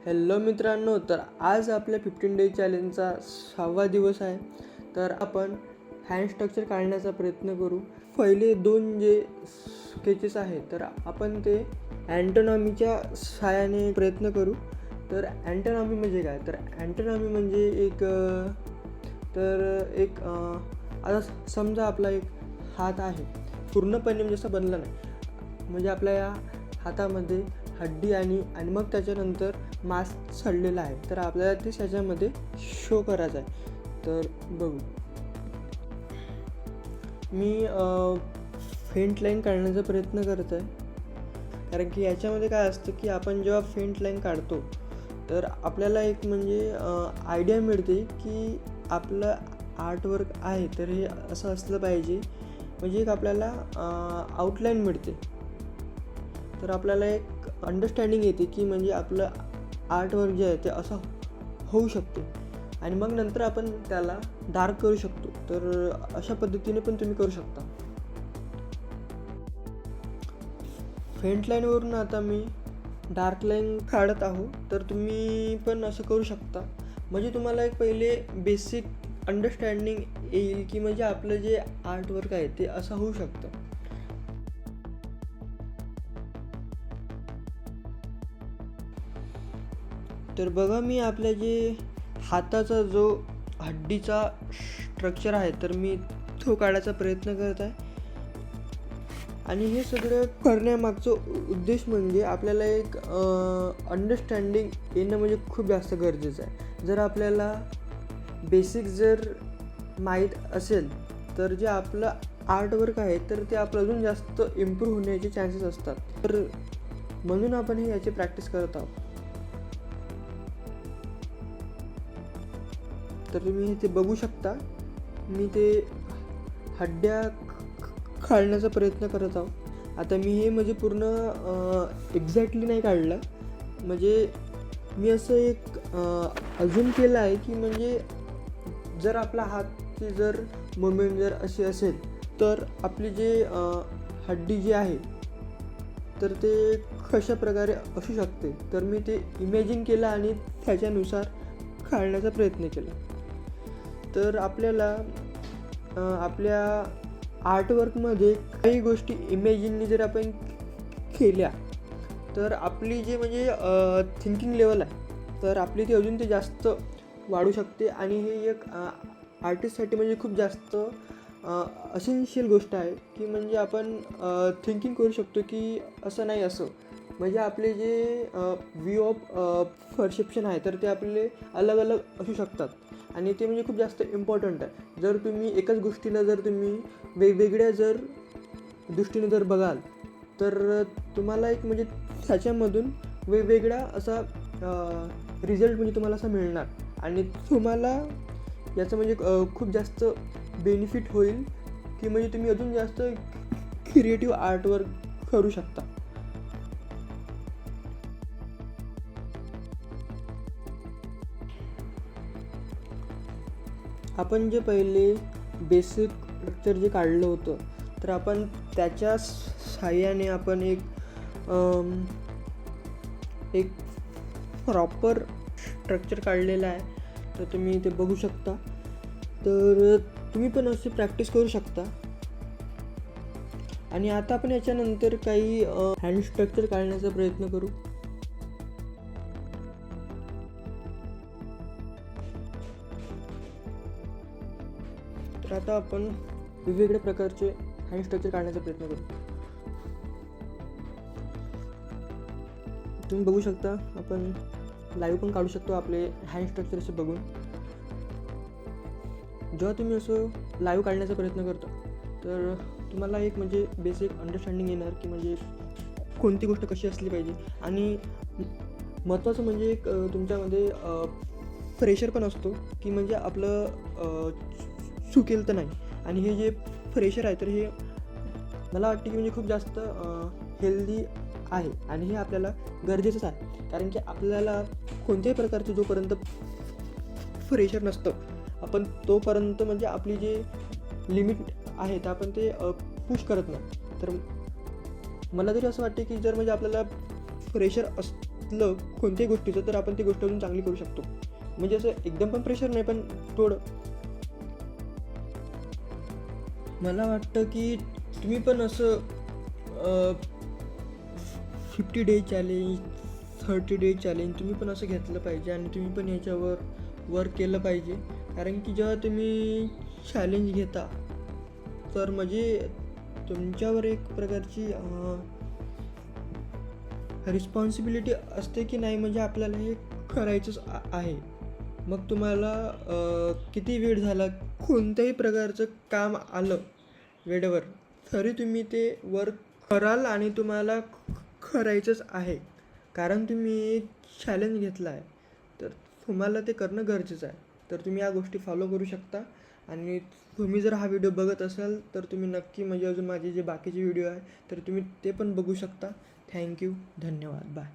Hello मित्रांनो, तर आज आपल्या 15 डे चॅलेंजचा 6वा दिवस आहे. तर आपण हँड स्ट्रक्चर काढण्याचा प्रयत्न करू. पहिले 2 जे स्केचेस आहेत तर आपण ते अँटोनॉमीच्या सहाय्याने प्रयत्न करू. तर अँटोनॉमी म्हणजे काय? तर अँटोनॉमी म्हणजे आता समजा आपला एक हात आहे, पूर्णपणे म्हणजे असं बनला नाही, म्हणजे आपल्या या हातामध्ये हड्डी आणि मग त्याच्यानंतर मांस सडलेला आहे. तर आपल्याला ते त्याच्यामध्ये शो करायचं आहे. तर बघू, मी फेंट लाईन काढण्याचा प्रयत्न करत आहे. कारण की याच्यामध्ये काय असतं की आपण जेव्हा फेंट लाईन काढतो तर आपल्याला एक म्हणजे आयडिया मिळते की आपलं आर्टवर्क आहे तर हे असं असलं पाहिजे, म्हणजे एक आपल्याला आउटलाईन मिळते. तर आपल्याला एक अंडरस्टँडिंग येते की म्हणजे आपलं आर्टवर्क जे आहे ते असं होऊ शकते. आणि मग नंतर आपण त्याला डार्क करू शकतो. तर अशा पद्धतीने पण तुम्ही करू शकता. फेंट लाईनवरून आता मी डार्क लाईन काढत आहो. तर तुम्ही पण असं करू शकता. म्हणजे तुम्हाला एक पहिले बेसिक अंडरस्टँडिंग येईल की म्हणजे आपलं जे आर्टवर्क आहे ते असं होऊ शकतं. तर बघा, मी आपल्या जे हाताचा जो हड्डीचा स्ट्रक्चर आहे तर मी तो काढायचा प्रयत्न करत आहे. आणि हे सगळं करण्यामागचं उद्देश म्हणजे आपल्याला एक अंडरस्टँडिंग येणं म्हणजे खूप जास्त गरजेचं आहे. जर आपल्याला बेसिक जर माहीत असेल तर जे आपलं आर्टवर्क आहे तर ते आपलं अजून जास्त इम्प्रूव्ह होण्याचे चान्सेस असतात. तर म्हणून आपण याची प्रॅक्टिस करत आहोत. तर तुम्ही ते बघू शकता, मी ते हड्ड्या काढण्याचा प्रयत्न करत आहो. आता मी हे म्हणजे पूर्ण एक्झॅक्टली नाही काढलं, म्हणजे मी असं एक अजून केलं आहे की म्हणजे जर आपला हातची जर मुवमेंट जर अशी असेल तर आपली जे हड्डी जी आहे तर ते कशा प्रकारे असू शकते. तर मी ते इमॅजिन केलं आणि त्याच्यानुसार काढण्याचा प्रयत्न केला. तर आपल्याला आपल्या आर्टवर्कमध्ये काही गोष्टी इमॅजिननी जर आपण केल्या तर आपली जी म्हणजे थिंकिंग लेवल आहे तर आपली ती अजून ते जास्त वाढू शकते. आणि हे एक आर्टिस्टसाठी म्हणजे खूप जास्त असेन्शियल गोष्ट आहे की म्हणजे आपण थिंकिंग करू शकतो की असं नाही असं, म्हणजे आपले जे व्ह्यू ऑफ परसेप्शन आहे तर ते आपले अलग अलग असू शकतात. आणि ते म्हणजे खूप जास्त इम्पॉर्टंट आहे. जर तुम्ही एकाच गोष्टीला जर तुम्ही वेगवेगळ्या जर दृष्टीने जर बघाल तर तुम्हाला एक म्हणजे त्याच्यामधून वेगवेगळा असा रिझल्ट म्हणजे तुम्हाला असा मिळणार. आणि तुम्हाला याचं म्हणजे खूप जास्त बेनिफिट होईल की म्हणजे तुम्ही अजून जास्त क्रिएटिव्ह आर्टवर्क करू शकता. आपण जे पहिले बेसिक स्ट्रक्चर जे काढलं होतं तर आपण त्याच्या सहाय्याने आपण एक प्रॉपर स्ट्रक्चर काढलेलं आहे. तर तुम्ही ते बघू शकता. तर तुम्ही पण अशी प्रॅक्टिस करू शकता. आणि आता आपण याच्यानंतर काही हँड स्ट्रक्चर काढण्याचा प्रयत्न करू. तर आता आपण वेगवेगळ्या प्रकारचे हँड स्ट्रक्चर काढण्याचा प्रयत्न करू. तुम्ही बघू शकता, आपण लाईव्ह पण काढू शकतो आपले हँड स्ट्रक्चर असे बघून. जेव्हा तुम्ही असं लाईव्ह काढण्याचा प्रयत्न करता तर तुम्हाला एक म्हणजे बेसिक अंडरस्टँडिंग येणार की म्हणजे कोणती गोष्ट कशी असली पाहिजे. आणि महत्त्वाचं म्हणजे एक तुमच्यामध्ये प्रेशर पण असतो की म्हणजे आपलं चुकेल तर नाही. आणि हे जे प्रेशर आहे तर हे मला वाटतं की म्हणजे खूप जास्त हेल्दी आहे. आणि हे आपल्याला गरजेचंच आहे. कारण की आपल्याला कोणत्याही प्रकारचं जोपर्यंत प्रेशर नसतं आपण तोपर्यंत म्हणजे आपली जे लिमिट आहे तर आपण ते पुश करत नाही. तर मला तरी असं वाटते की जर म्हणजे आपल्याला प्रेशर घेतलं कोणत्याही गोष्टीचं तर आपण ती गोष्ट अजून चांगली करू शकतो. म्हणजे असं एकदम पण प्रेशर नाही, पण थोडं. मला वाटतं की तुम्ही पण असं 50 डे चॅलेंज, 30 डे चॅलेंज तुम्ही पण असं घेतलं पाहिजे आणि तुम्ही पण याच्यावर वर्क केलं पाहिजे. कारण की जेव्हा तुम्ही चॅलेंज घेता तर म्हणजे तुमच्यावर एक प्रकारची रिस्पॉन्सिबिलिटी असते की नाही, म्हणजे आपल्याला हे करायचंच आहे. मग तुम्हाला किती वेळ झाला, कोणत्याही प्रकारचं काम आलं वेळेवर, तरी तुम्ही ते वर्क कराल आणि तुम्हाला करायचंच आहे. कारण तुम्ही एक चॅलेंज घेतला आहे तर तुम्हाला ते करणं गरजेचं आहे. तर तुम्ही या गोष्टी फॉलो करू शकता. आणि तुम्ही जर हा व्हिडिओ बघत असाल तर तुम्ही नक्की म्हणजे अजून माझे जे बाकीचे व्हिडिओ आहे तर तुम्ही ते पण बघू शकता. थँक्यू, धन्यवाद, बाय.